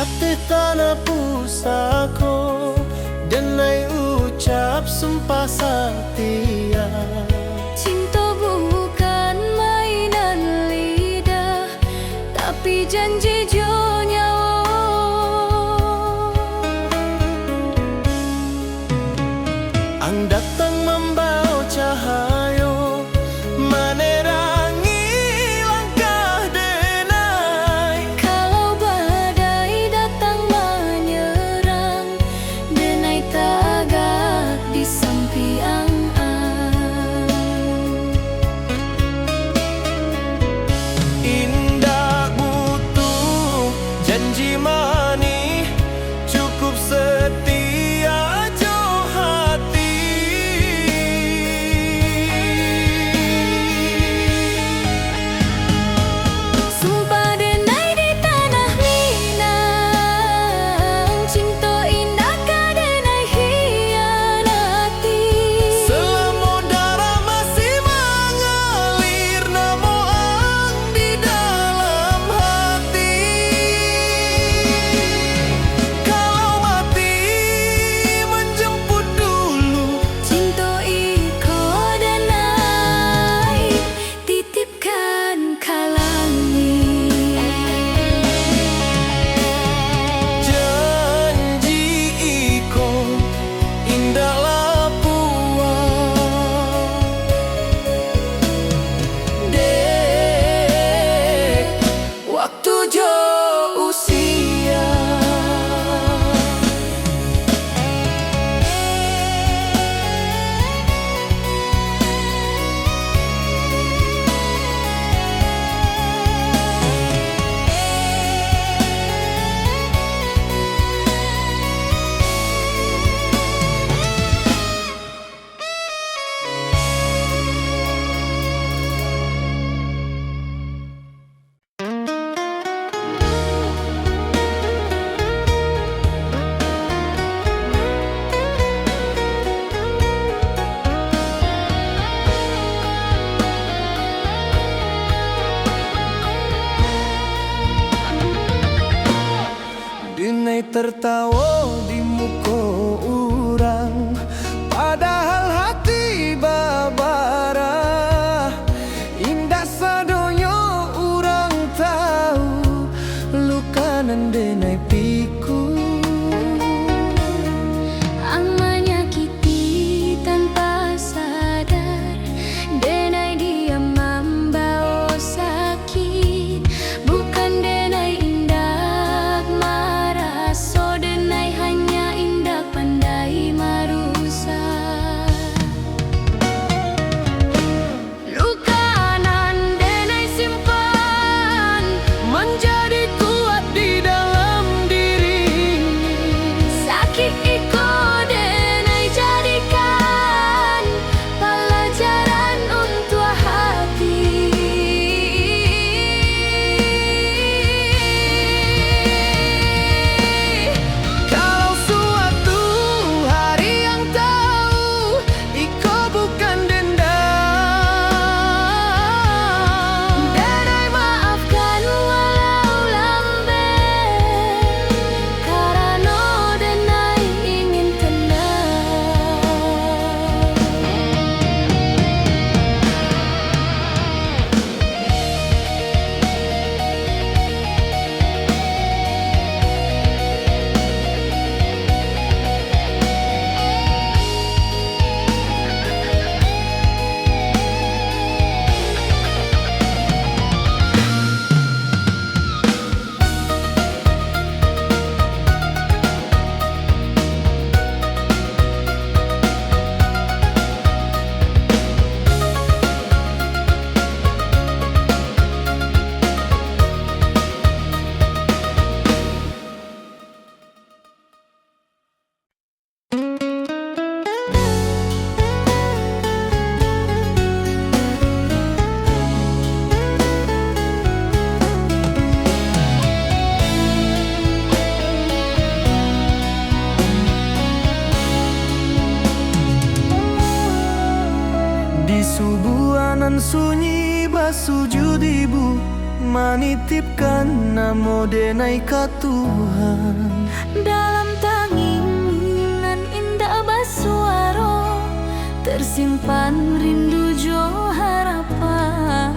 Ate tanah pusako denai ucap sumpah setia. Cinta bukan mainan lidah, tapi janji jo nyawa. Ang datang membawa cahaya menerangi langkah denai. Kalau badai datang menyerang, denai tagak di samping Indah butuh janji manis, cukup setia jo hati. Sumpah denai di tanah Minang, cinta indah ka denai hianati. Selama darah masih mengalir, namo ang di dalam hati. Kalau mati menjemput dulu, Cinta iko denai titipkan kalangi. janji iko indah lapua. Dek, waktu jo usia. Denai tertawa di muka orang, padahal hati babara. Indah sadonya orang tahu, luka nan denai piku. Ang menyakiti tanpa sadar, denai dia membawa sakit. Bukan denai indah marah, so denai hanya indah pandai marusak. Luka nan denai simpan Menjadi kuat di dalam diri. sakit iko denai jadikan pelajaran untuk hati. Kalau suatu hari yang tahu iko bukan dendam, Denai maafkan walau lambat, karena denai ingin tenang. Di subuhanan sunyi basuju di bu manitipkan namo denai ka Tuhan. Dalam tanginan indah basuaro tersimpan rindu jo harapan.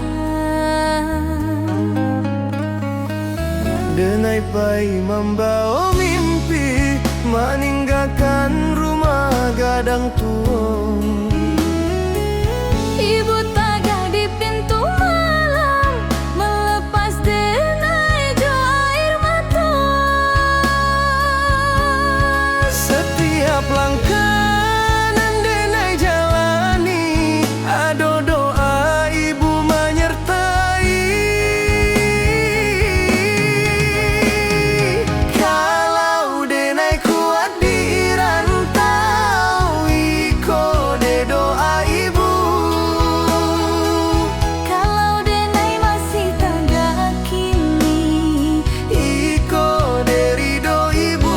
Denai pai membawa mimpi meninggalkan rumah gadang tua. Ibu tagah di pintu malam melepas denai jo air mata. Setiap langkah nan denai jalani ado doa ibu menyertai. Kalau denai kuat di rantau iko de doa ibu. Kalau denai masih tagah kini Iko de ridho ibu.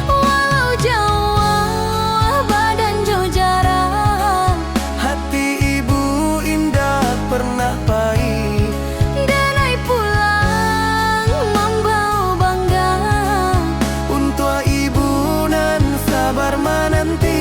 walau jauh badan jo jarang Hati ibu indah pernah pahit. denai pulang membawa bangga. Untuk ibu nan sabar menanti.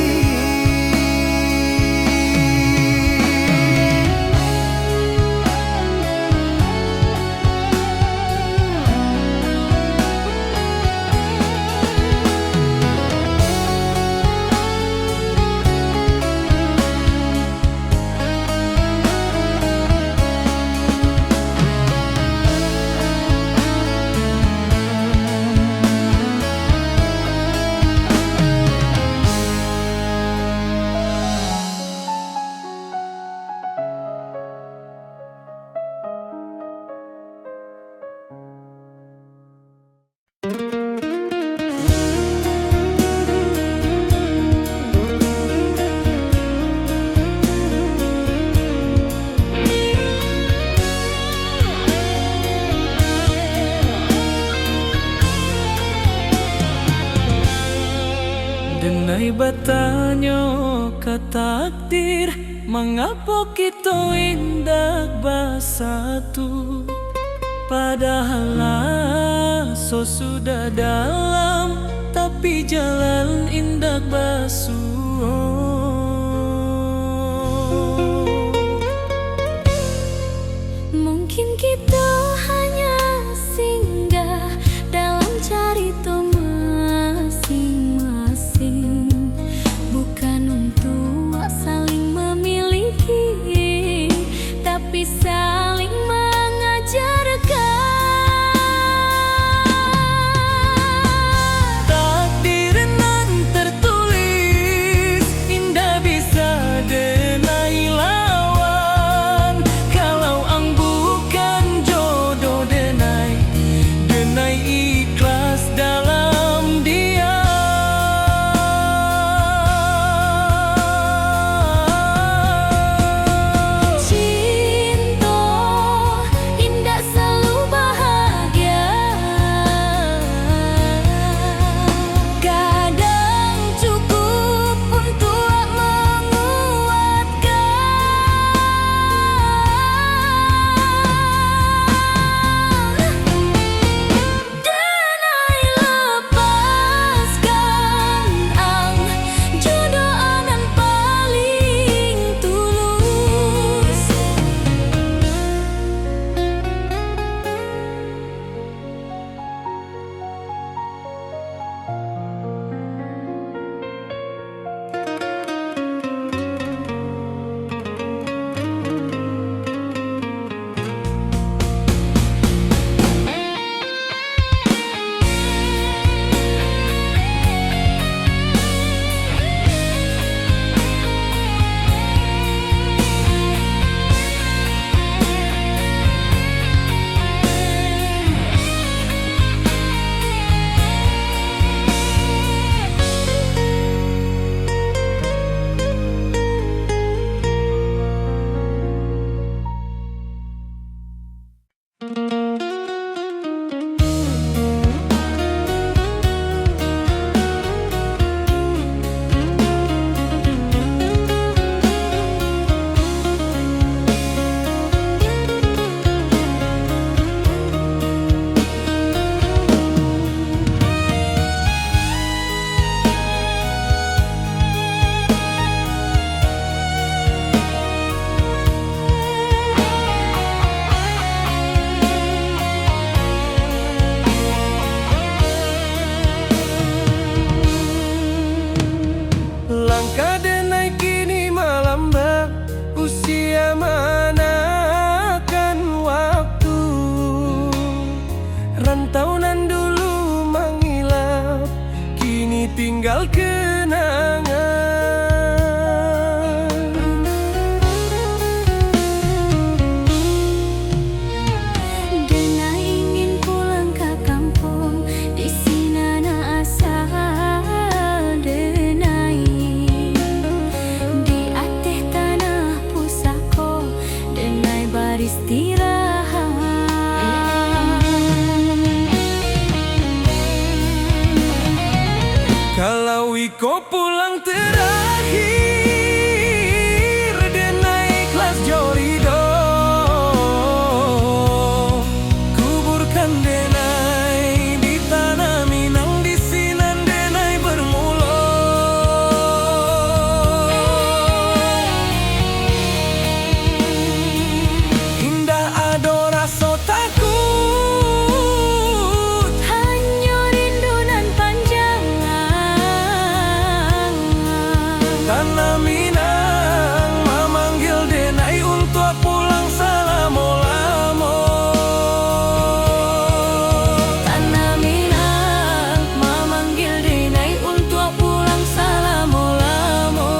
Denai batanyo ke takdir, mengapa kita indah bersatu? Padahal so sudah dalam, tapi jalan indah basuh. Mungkin kita hanya singgah dalam cerita masing-masing, bukan untuk saling memiliki, tapi saling mengajarkan. Takdir nan tertulis kenangan. Denai ingin pulang ke kampung, di sini na asal denai. Di ateh tanah pusako, denai beristirahat. Kalau iko pulang terakhir, denai ikhlas jolido. Kuburkan denai di tanah Minang, di sinan denai bermula. Indah ado rasa takut, Hanya rindu nan panjang. tanah Minang memanggil denai untuk pulang selama-lama. Tanah Minang memanggil denai untuk pulang selama-lama.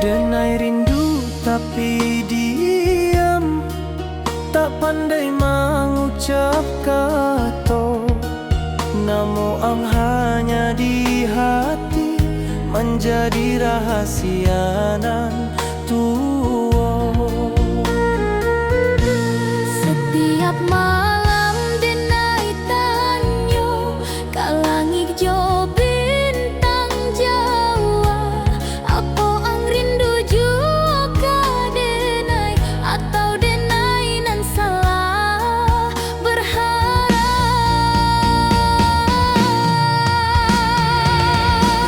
Denai rindu tapi diam, tak pandai mengucap kata. Namo ang hanya di hati, menjadi rahasia nan tua. Setiap malam denai tanyo ka langit jo bintang Jawa. Apa ang rindu jua ka denai, atau denai nan salah berharap.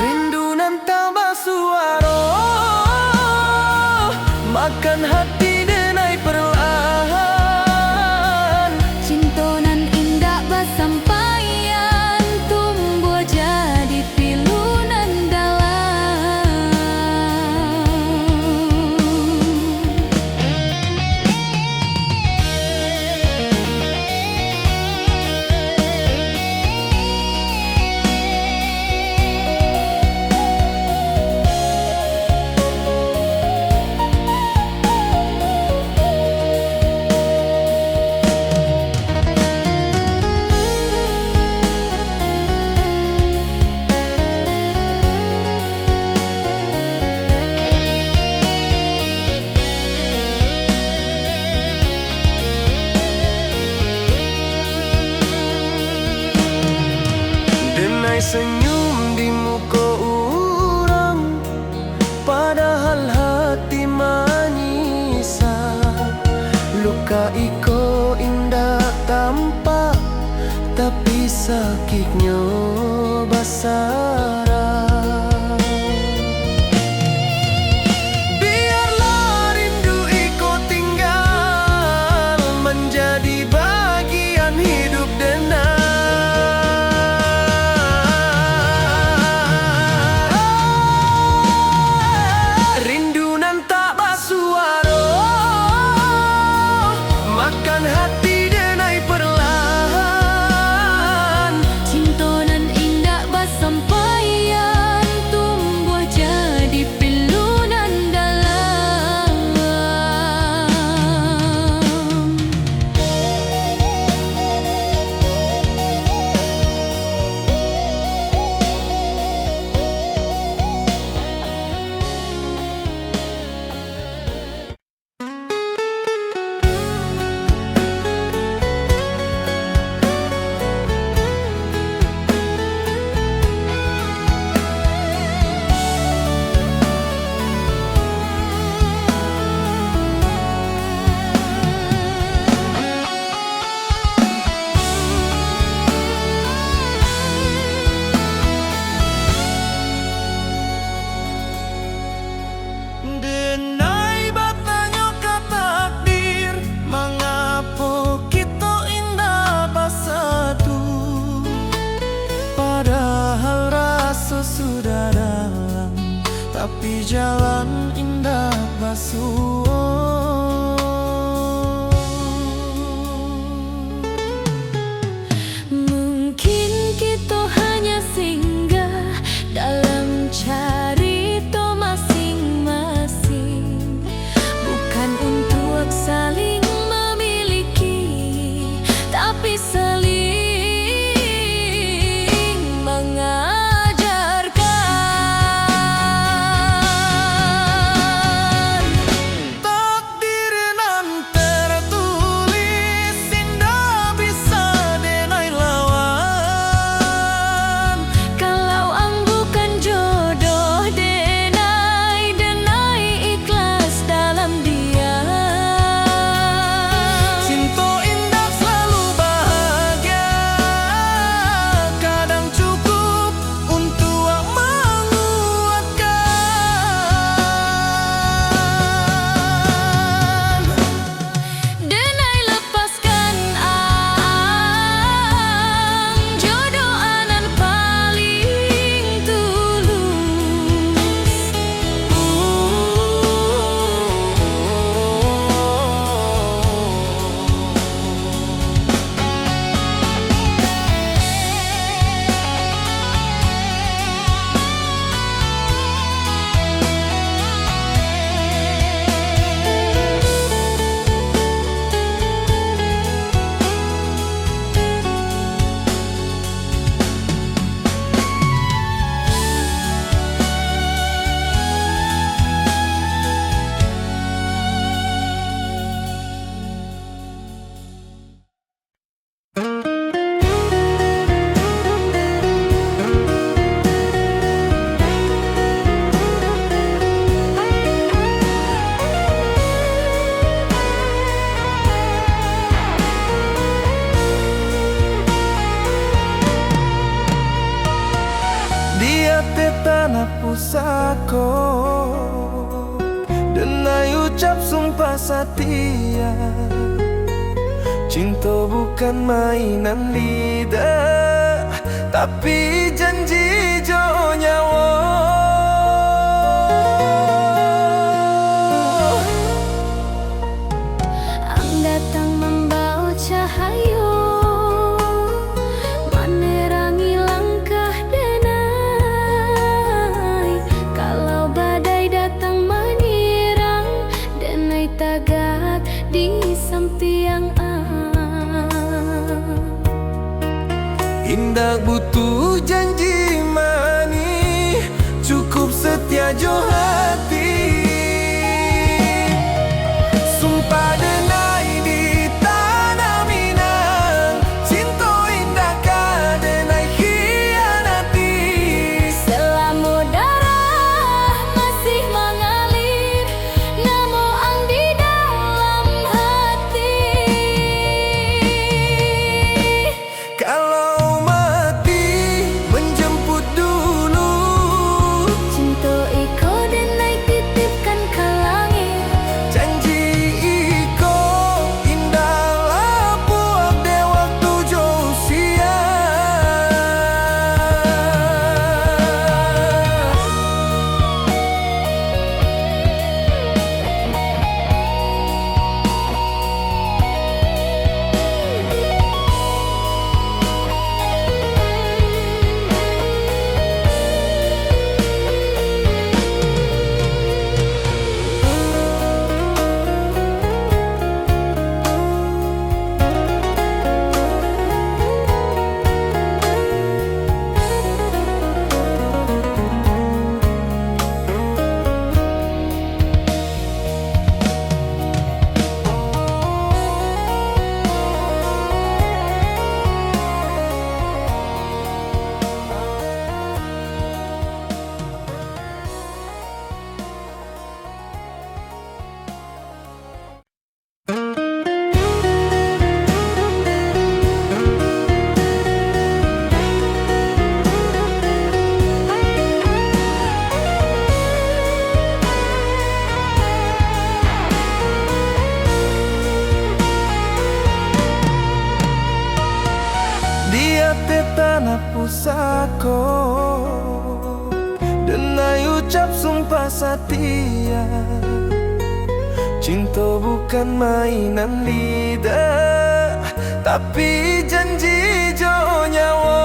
Rindu nan tambah suara, makan hati denai perlahan. Cinta nan indah basampaian, tumbuh jadi pilu nan dalam. Denai senyum di muka orang, padahal hati menyisah. Luka iko indah tampak, tapi sakitnya basarah. Biarlah rindu iko tinggal, menjadi bagian hidup denai. Rindu nan tak bersuara, makan hati denai perlahan. Cinta nan jalan indah basuh. Mungkin kita hanya singgah dalam cerita masing-masing, bukan untuk saling memiliki, tapi saling mengajarkan. Takdir nan tertulis indah bisa denai lawan. Kalau ang bukan jodoh, denai ikhlas dalam dia. Cinta indah selalu bahagia, kadang cukup untuk menguatkan. Denai lepaskan ang jodoh anan paling tulus. Dia te tanah pusako, denai ucap sumpah setia. Cinta bukan mainan lidah, tapi janji jo nyawa. Ang datang membawa cahaya, menerangi langkah denai. Kalau badai datang menyerang, denai tagak di samping Indah butuh janji manis, cukup setia jo hati. Sumpah denai di tanah Minang, cinta indah ka denai hianati. selama darah masih mengalir, namo ang di dalam hati. Kalau mati menjemput dulu, Cinta iko ucap sumpah setia. Cinta bukan mainan lidah, tapi janji jo nyawa.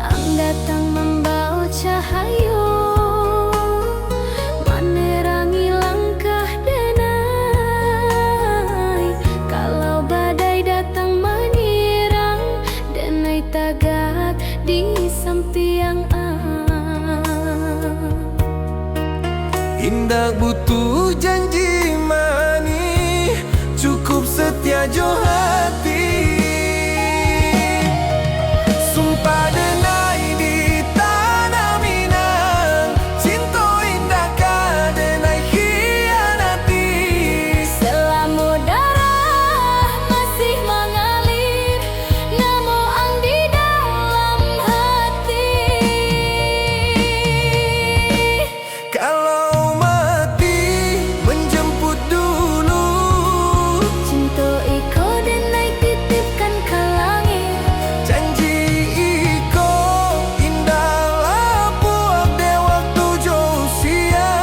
Ang datang membawa cahaya, menerangi langkah denai. Kalau badai datang menyerang, denai tagak di samping Indah butuh janji mani, cukup setia jo hati. Sumpah denai di tanah Minang, cinta indah ka denai hianati. selama darah masih mengalir, namo ang di dalam hati. Kalau mati menjemput dulu, Cinta iko denai titipkan ke langit. janji iko indahlah buat de waktu jo sia.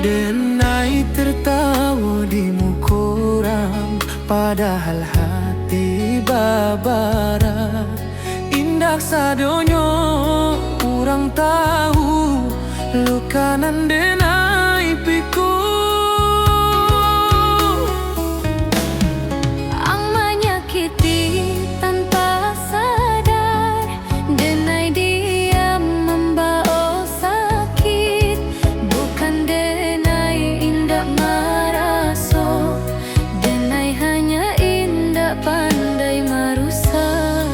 Denai tertawa di mukoram, padahal hati babara. Indah sadonyo kurang tahu, lukanan denai piku. Ang menyakiti tanpa sadar, denai diam membawa sakit. Bukan denai indah maraso, denai hanya indah pandai marusak.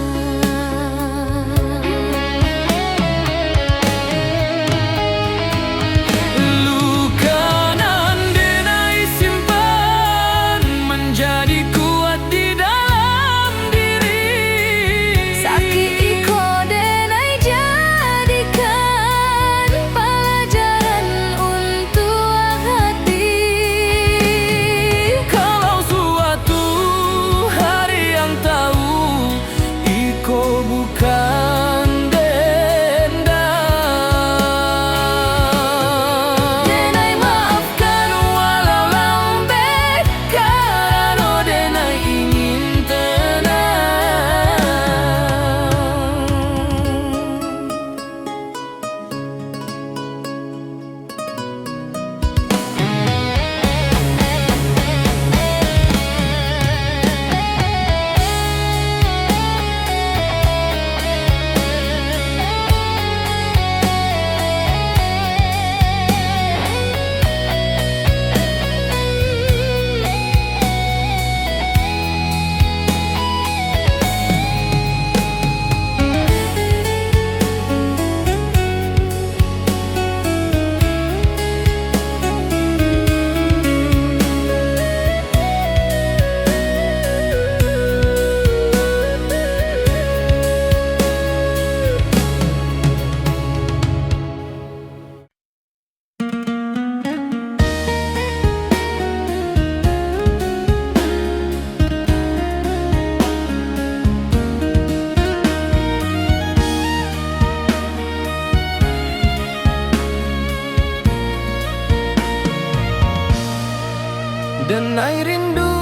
Denai rindu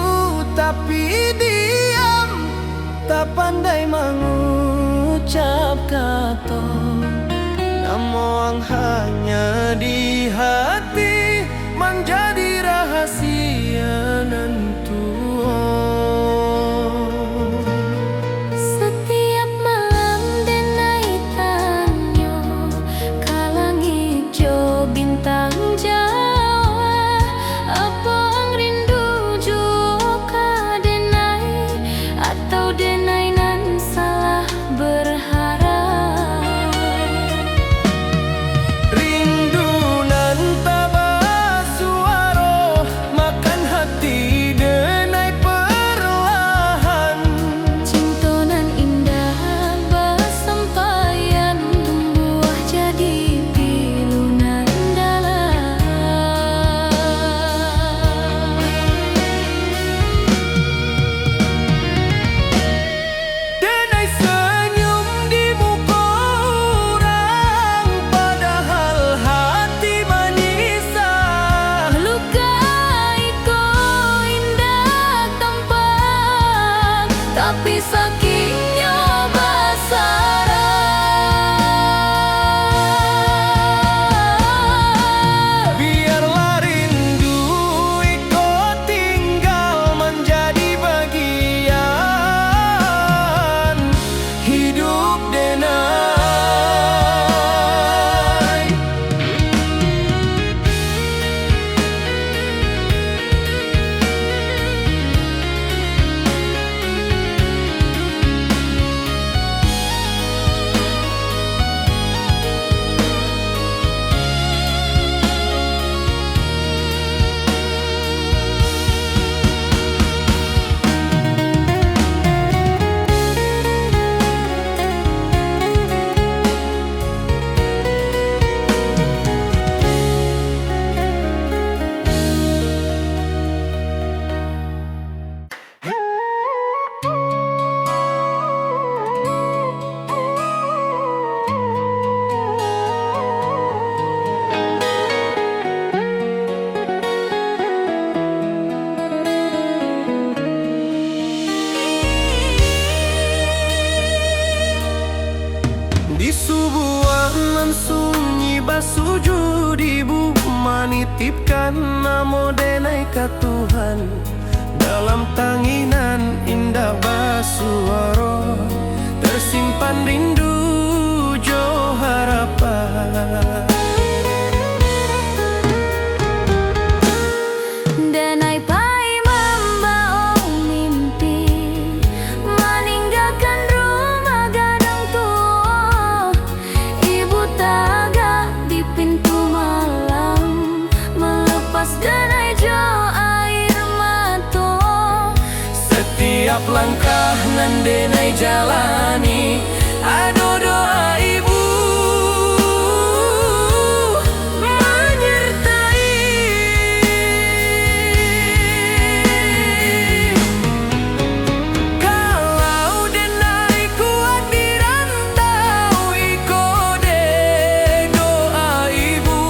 tapi diam, tak pandai mengucap kata. Namun hanya di hati menjadi rahasia nantu. Setiap malam denai tanyo, kalang hijau bintang Jawa. Apa ang rindu juga denai, atau denai nan salah berharap? Rindu nan tak basuaro, makan hati denai perlahan. Cinta nan indah bersampaian, tumbuh jadi pilu nan dalam. Denai senyum di muka orang, padahal hati menyisah. Melukai ko indah tampak, tapi sakitnya basarah. Biarlah rindu ikut tinggal menjadi bagian hidup denai. Di sebuah nan sunyi basujud ibu menitipkan namo denai ka Tuhan. Dalam tanginan indah basuaro tersimpan rindu jo harapan. Denai pai membawa mimpi, meninggalkan rumah gadang tua. Ibu tagak di pintu malam, melepas denai jo air mata. Setiap langkah nan denai jalani, ada doa ibu menyertai. Kalau denai kuat dirantau, iko de doa ibu.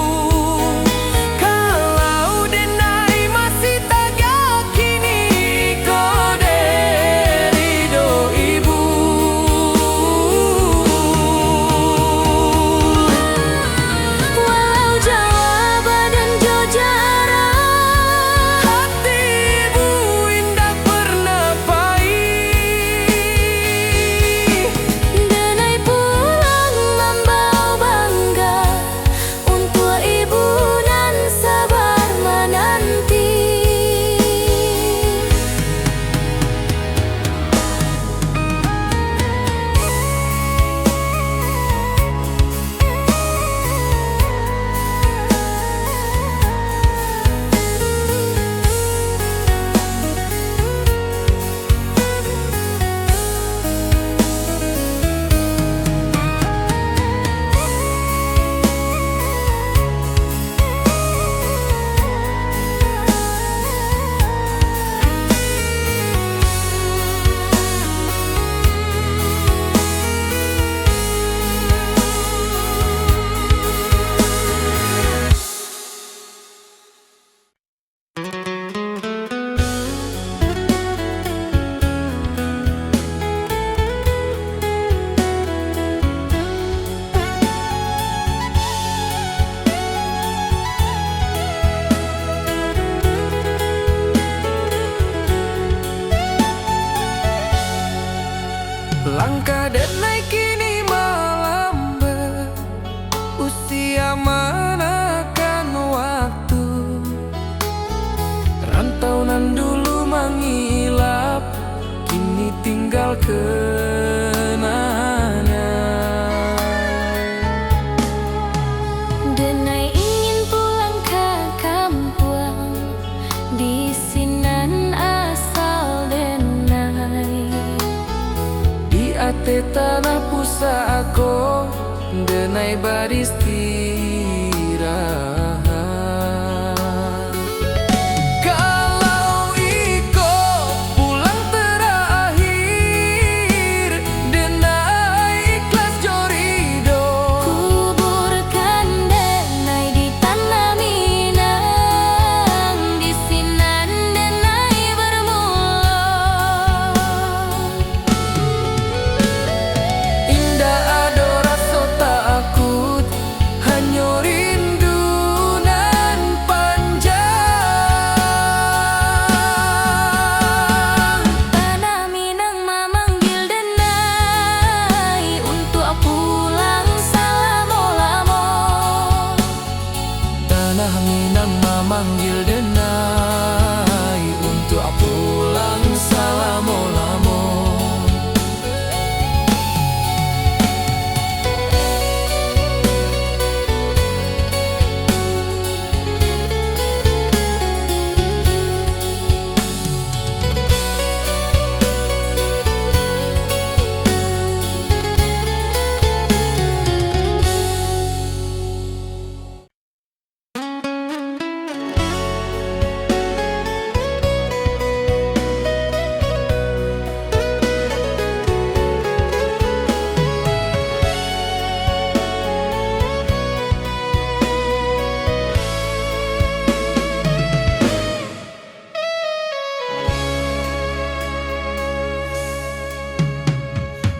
Kalau denai masih tak yakini, iko de ridho ibu. tinggal kenangan. Denai ingin pulang ke kampung, di sinan asal denai. Di ate tanah pusako, denai beristirahat. Kalau iko pulang terakhir, denai ikhlas jorido. Kuburkan denai di tanah Minang, di sinan denai bermula. Indah ado rasa takut, hanya rindu nan panjang. Tanah Minang memanggil denai untuk pulang selama-lama. Tanah Minang memanggil denai untuk pulang selama-lama.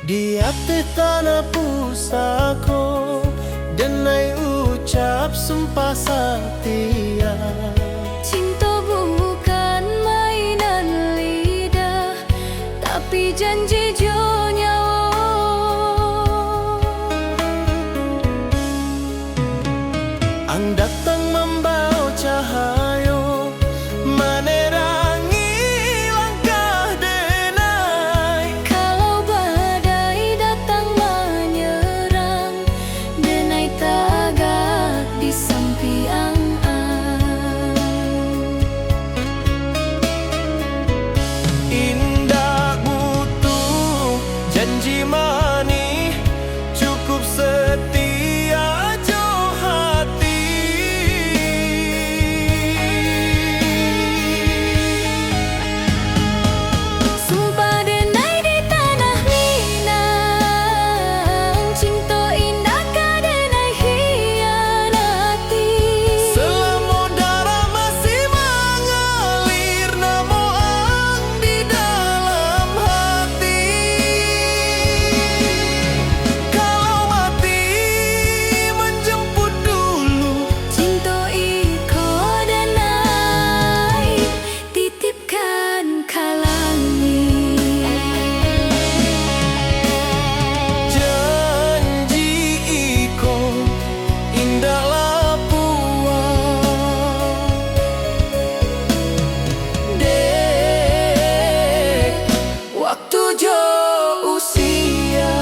Di ate tanah pusako, denai ucap sumpah setia. Cinta bukan mainan lidah, tapi janji jo nyawa. Ang datang membawa cahayo, menerangi langkah denai. Kalau badai datang menyerang, denai tagak di sampiang. Indah butuh janji manis, cukup setia jo hati. Sumpah denai di tanah Minang, cinta indah ka denai hianati. Selama darah masih mengalir, namo ang di dalam hati. Kalau mati menjemput dulu, Cinta iko denai, titipkan kalangi. janji iko indah lapuan. Dek, waktu jo usia.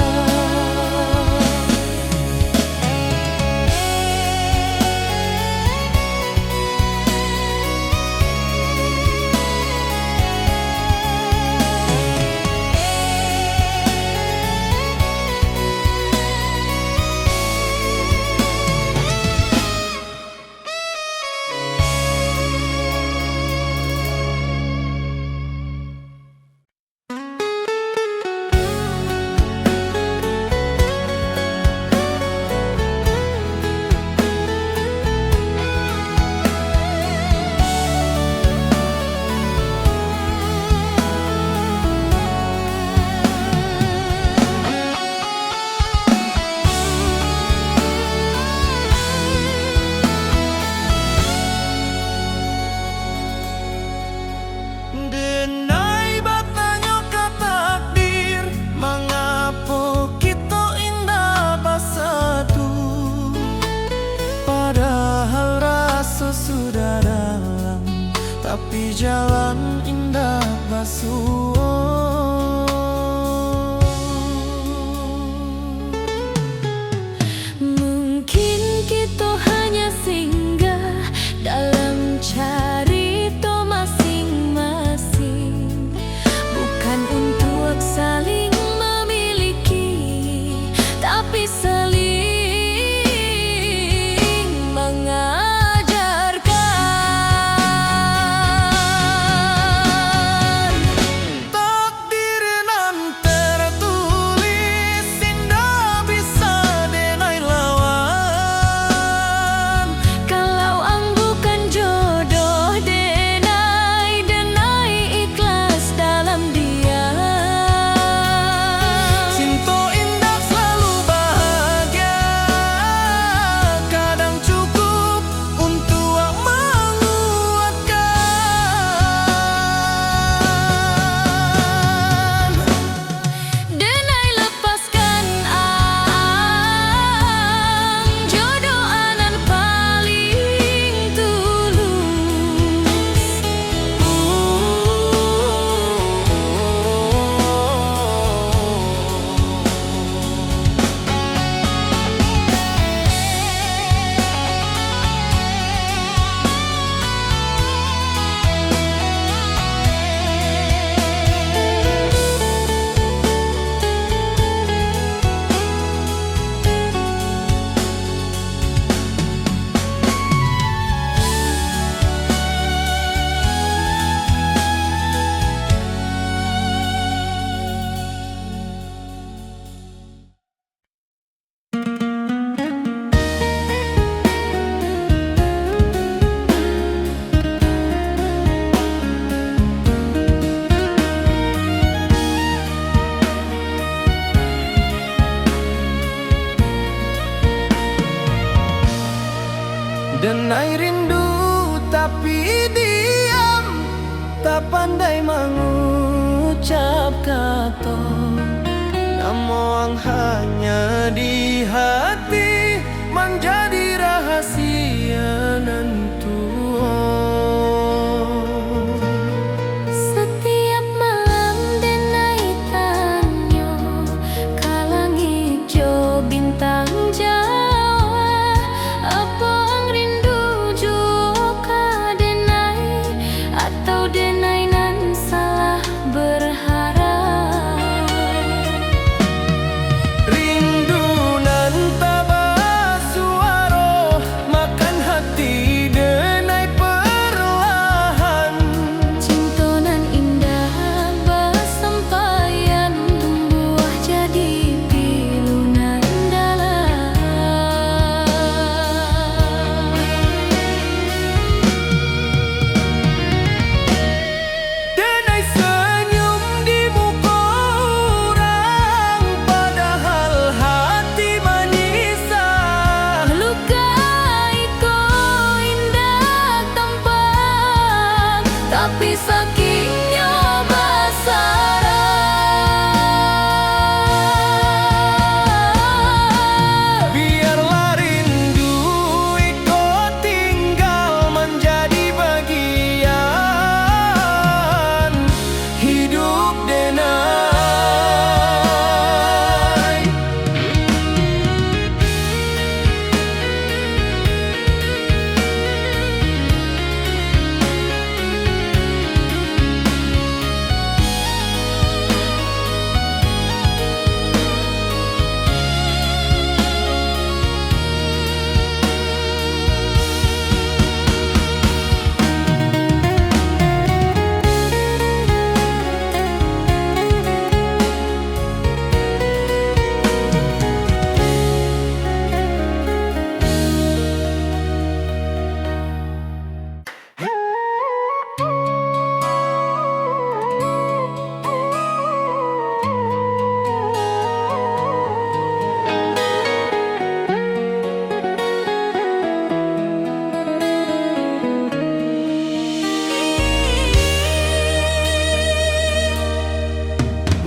Denai batanya ke takdir, mengapa kita indah bersatu? Padahal rasa sudah dalam, tapi jalan indah basuh. tapi diam, tak pandai mengucap kata. Namun hanya di hati menjadi rahasia nantu. Setiap malam denai tanyo kalang hijau bintang Jawa. Apa ang rindu juga denai atau denai nan salah berharap. Rindu nan tak bersuara makan hati denai perlahan. Cinta nan indah bersampaian tumbuh jadi pilu nan dalam. Denai senyum di muka orang, padahal hati menyisah. Melukai ko indah tampak, tapi sakitnya basarah. Biarlah rindu ikut tinggal menjadi bagian hidup denai.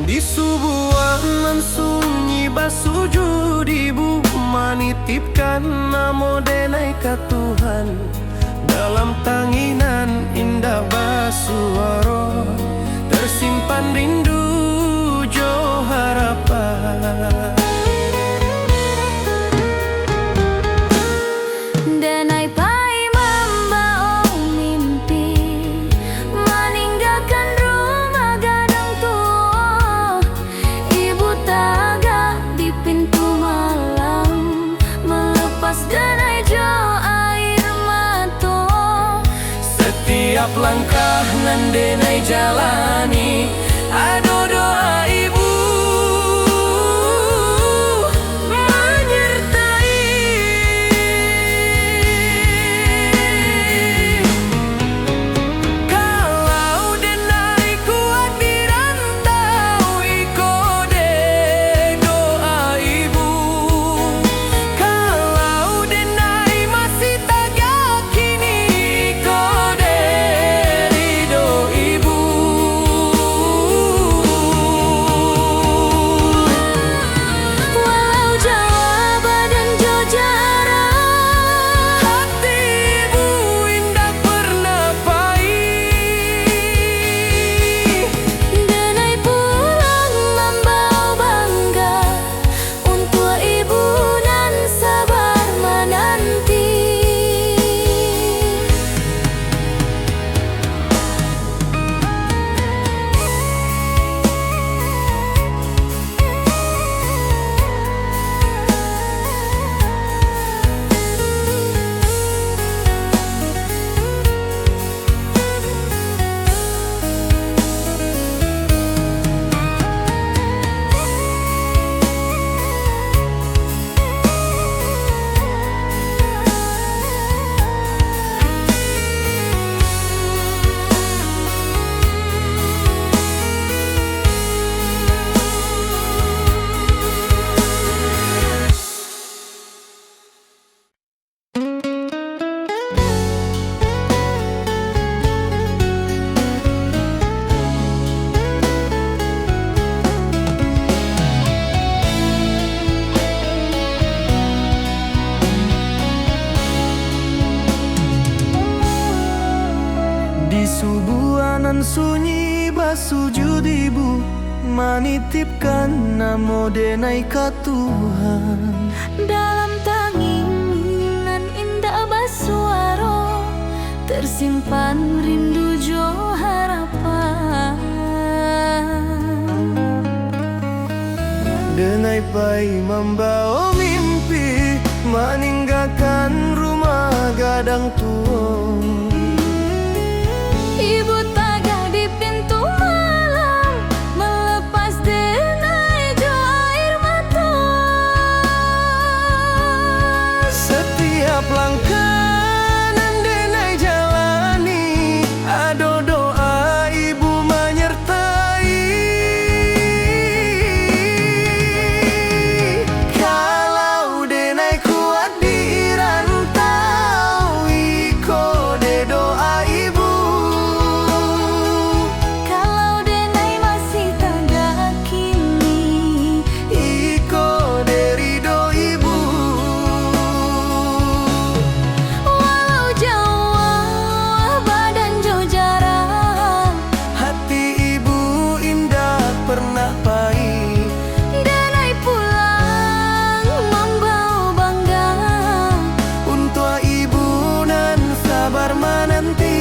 Di sebuah nan sunyi basujud ibu menitipkan namo denai ka Tuhan. Dalam tanginan indah basuara tersimpan rindu jo harapan. Denai pai membawa mimpi meninggalkan rumah gadang tua. Ibu tagak di pintu malam melepas denai jo air mata. Setiap langkah nan denai jalani ada doa ibu menyertai. Kalau denai kuat dirantau ikut doa ibu. Kalau denai masih tak yakini ikut ridho ibu. Di subuanan sunyi basujud ibu, manitipkan namo denai ka Tuhan. Dalam tanginan indah basuaro, tersimpan rindu jo harapan. Denai pai membawa mimpi, meninggalkan rumah gadang tua. Ibu tagah di pintu malam, melepas denai jo air mata. Setiap langkah nan denai jalani, ado doa ibu menyertai. Kalau denai kuat di rantau, iko de doa ibu. Kalau denai masih tagah kini, Iko de ridho ibu. walau jauh badan jo jarak, Hati ibu indah pernah pahit. denai pulang membawa bangga. Untuk ibu nan sabar menanti.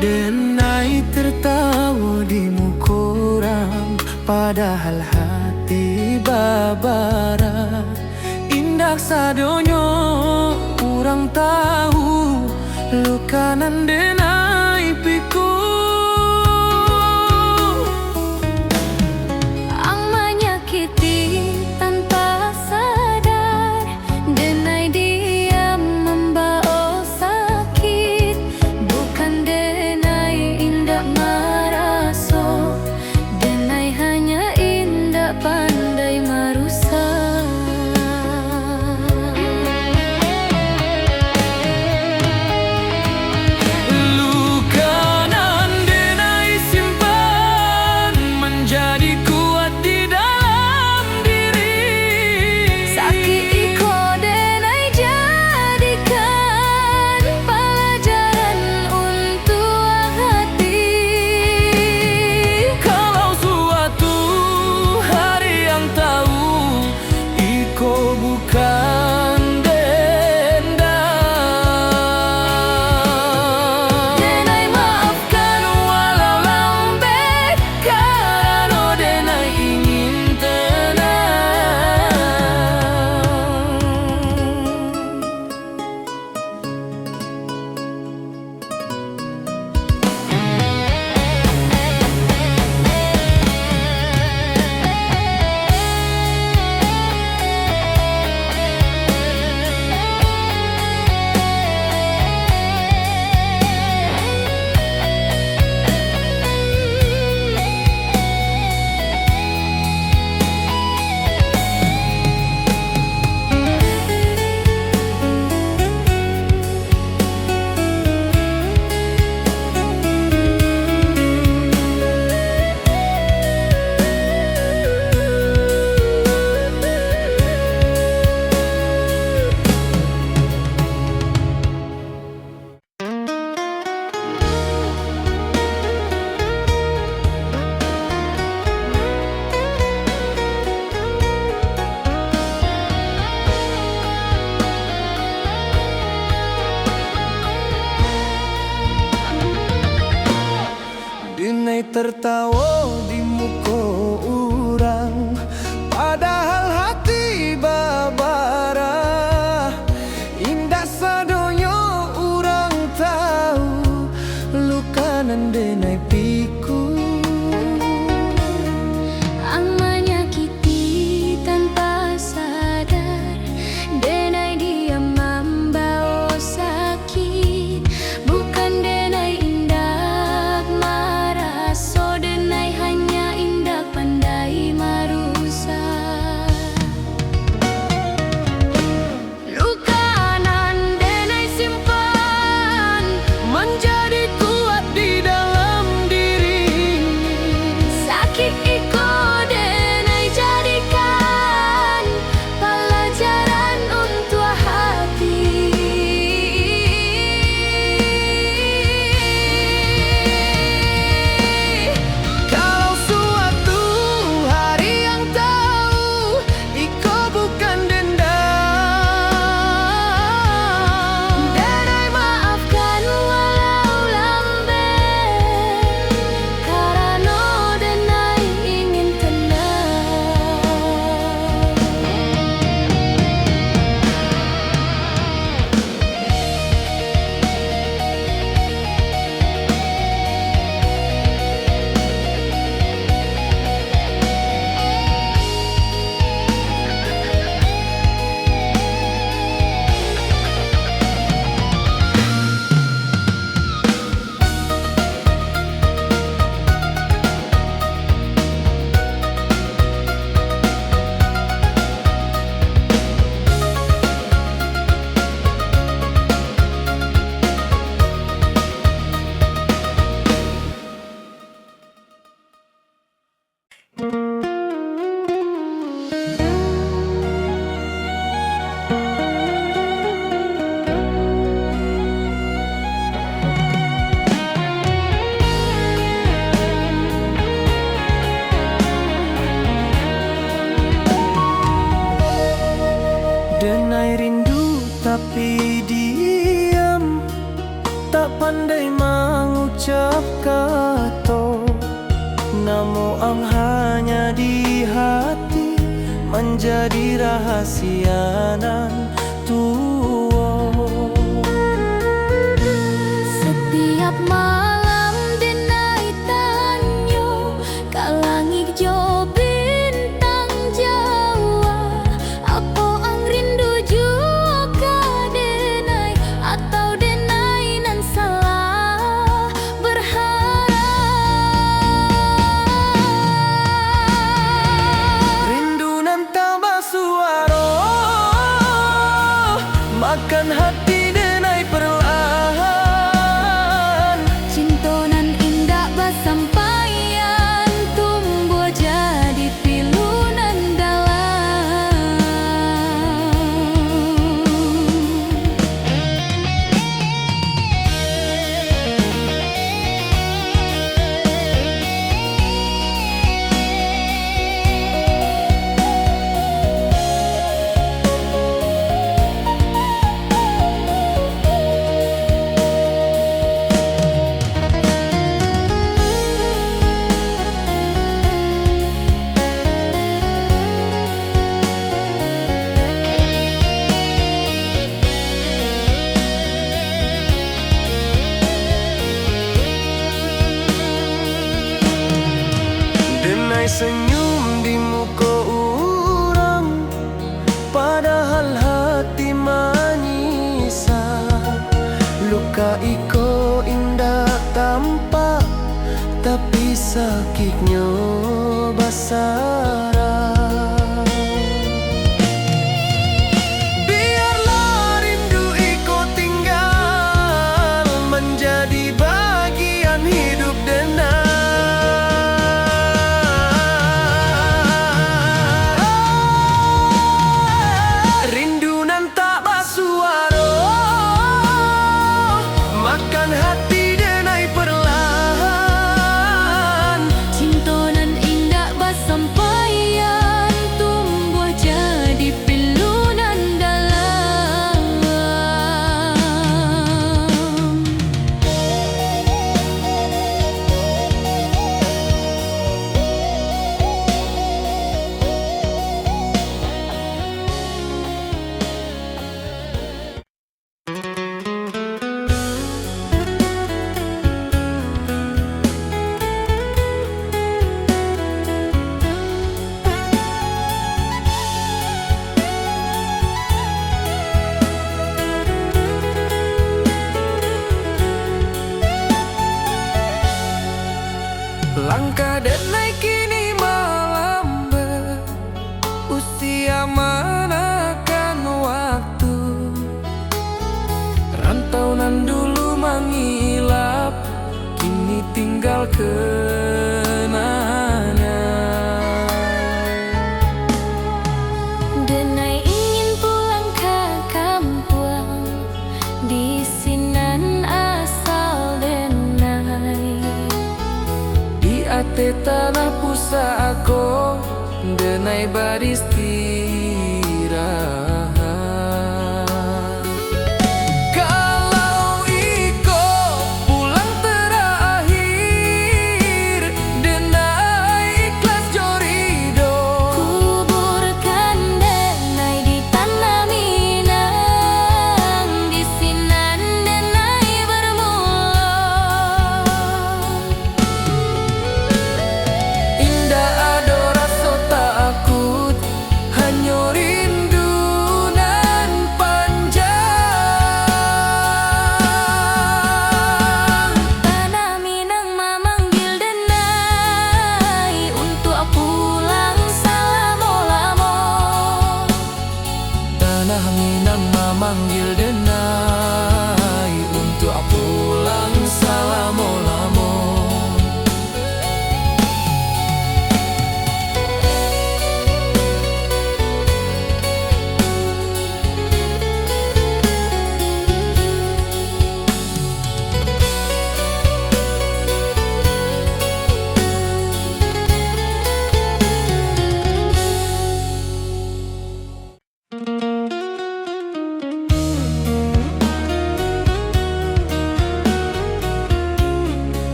Denai tertawa di muka orang, padahal hati babara. Indah sadonyo orang tahu, luka nan denai piku. Ang menyakiti tanpa sadar, denai diam membawa sakit. Bukan denai indah maraso, denai hanya indah pandai marusak. tertawa di muka orang, padahal hati babara. Indah sadonyo orang tahu, luka nan denai piku. Ang menyakiti tanpa sadar, denai dia membawa sakit. Bukan denai indah marah, so denai hanya indah pandai marusak. Luka nan denai simpan menjadi kuat di dalam diri. Sakit iko denai jadikan pelajaran untuk hati. Kalau suatu hari yang tahu iko bukan dendam, Denai maafkan walau lambat, karena denai ingin tenang. denai rindu tapi diam, tak pandai mengucap kata. Namo ang hanya di hati, menjadi rahasia nan tua. Setiap malam denai tanyo ka langit jo bintang Jawa. Apa ang rindu juga denai, atau denai nan salah berharap. Rindu nan tambah suara, makan hati denai perlahan. Cinta nan indah bersampaian, tumbuh jadi pilu nan dalam. Denai senyum di muka orang, padahal hati menyisap. Luka iko indah tampak, tapi sakitnya basara. Biarlah rindu iko tinggal, menjadi bagian hidup denai. Rindu nan tak bersuara, makan hati denai perlahan. Cinta nan indah bersampaian, usia manakan waktu. Rantauan dulu mengilap, kini tinggal kenangan. Denai ingin pulang ke kampung, di sinan asal denai. Di ate tanah pusako, denai beristirahat. Kalau iko pulang terakhir, denai ikhlas jorido. Kuburkan denai di tanah Minang, di sinan denai bermula. Indah ado rasa takut, hanya rindu nan panjang. Tanah Minang memanggil denai untuk pulang selama-lama. Tanah Minang memanggil denai untuk pulang selama-lama.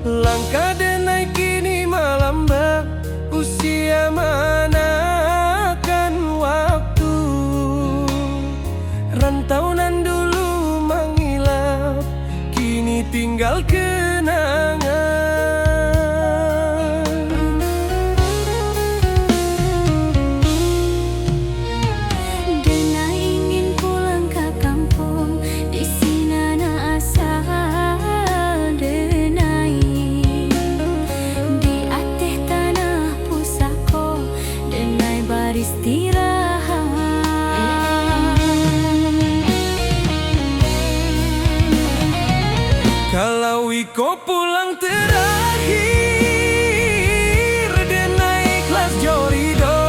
Langkah denai kini melambat, usia manakan waktu. Rantauan dulu mengilap, kini tinggal kenangan. Denai ingin pulang ke kampung, di sinan asal denai. Di ateh tanah pusako, denai beristirahat. Kalau iko pulang terakhir, denai ikhlas jorido.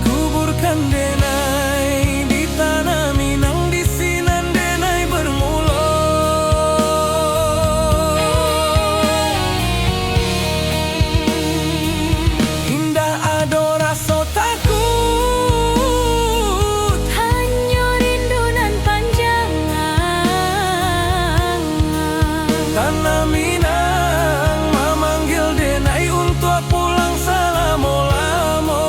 Kuburkan denai di tanah Minang, di sinan denai bermula. Indah ado rasa takut, Hanya rindu nan panjang. tanah Minang memanggil denai untuk pulang selama-lama.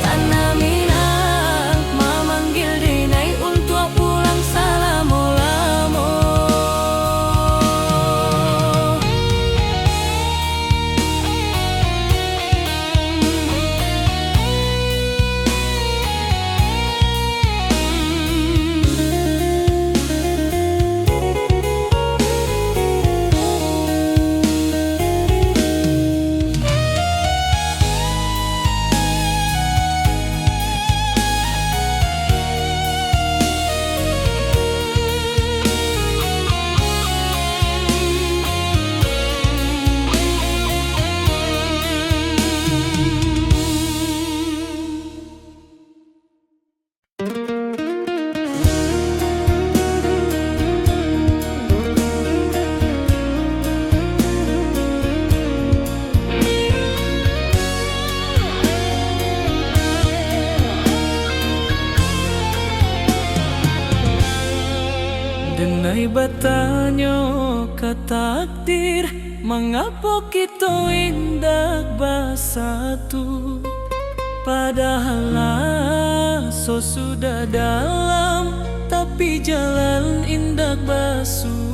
Tanah Minang memanggil denai untuk pulang selama-lama. Denai bertanya ke takdir, mengapa kita indah bersatu, padahal so sudah dalam, tapi jalan indah basuh.